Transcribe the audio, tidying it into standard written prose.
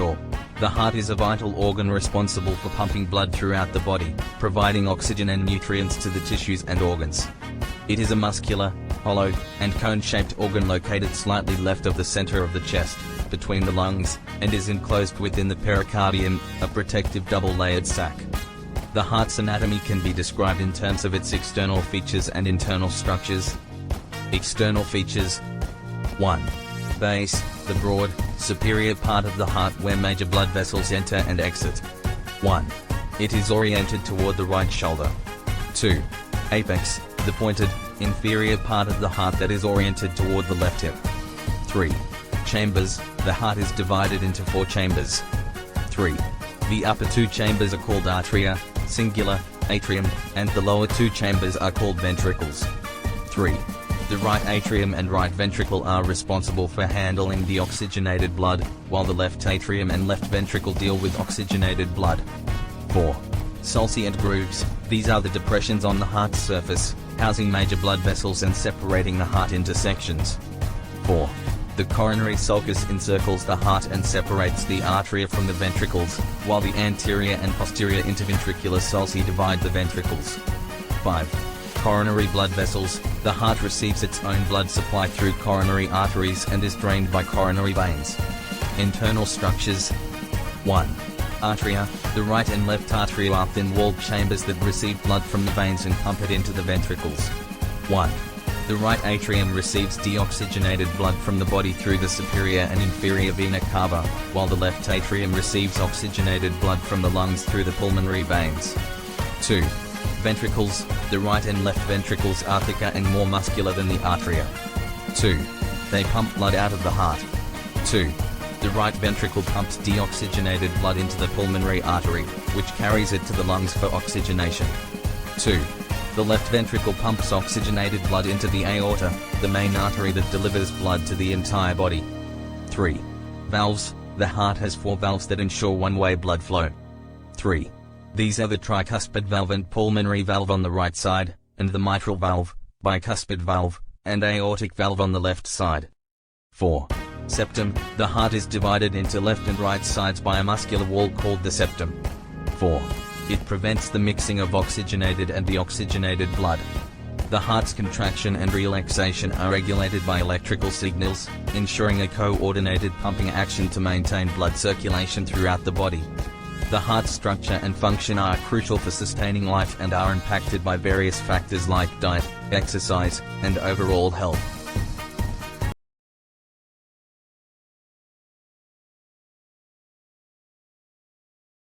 shore. The heart is a vital organ responsible for pumping blood throughout the body, providing oxygen and nutrients to the tissues and organs. It is a muscular, hollow, and cone-shaped organ located slightly left of the center of the chest, between the lungs, and is enclosed within the pericardium, a protective double-layered sac. The heart's anatomy can be described in terms of its external features and internal structures. External features. 1. Base, the broad, superior part of the heart where major blood vessels enter and exit. 1. It is oriented toward the right shoulder. 2. Apex, the pointed, inferior part of the heart that is oriented toward the left hip. 3. Chambers, the heart is divided into 4 chambers. 3. The upper 2 chambers are called atria, singular, atrium, and the lower 2 chambers are called ventricles. 3. The right atrium and right ventricle are responsible for handling deoxygenated blood, while the left atrium and left ventricle deal with oxygenated blood. 4. Sulci and grooves, these are the depressions on the heart's surface, housing major blood vessels and separating the heart into sections. 4. The coronary sulcus encircles the heart and separates the arteria from the ventricles, while the anterior and posterior interventricular sulci divide the ventricles. 5. Coronary blood vessels, the heart receives its own blood supply through coronary arteries and is drained by coronary veins. Internal structures. 1. Atria, the right and left atria are thin-walled chambers that receive blood from the veins and pump it into the ventricles. 1. The right atrium receives deoxygenated blood from the body through the superior and inferior vena cava, while the left atrium receives oxygenated blood from the lungs through the pulmonary veins. 2. Ventricles, the right and left ventricles are thicker and more muscular than the atria. 2. They pump blood out of the heart. 2. The right ventricle pumps deoxygenated blood into the pulmonary artery, which carries it to the lungs for oxygenation. 2. The left ventricle pumps oxygenated blood into the aorta, the main artery that delivers blood to the entire body. 3. Valves, the heart has 4 valves that ensure one-way blood flow. 3. These are the tricuspid valve and pulmonary valve on the right side, and the mitral valve, bicuspid valve, and aortic valve on the left side. 4. Septum, the heart is divided into left and right sides by a muscular wall called the septum. 4. It prevents the mixing of oxygenated and deoxygenated blood. The heart's contraction and relaxation are regulated by electrical signals, ensuring a coordinated pumping action to maintain blood circulation throughout the body. The heart's structure and function are crucial for sustaining life and are impacted by various factors like diet, exercise, and overall health.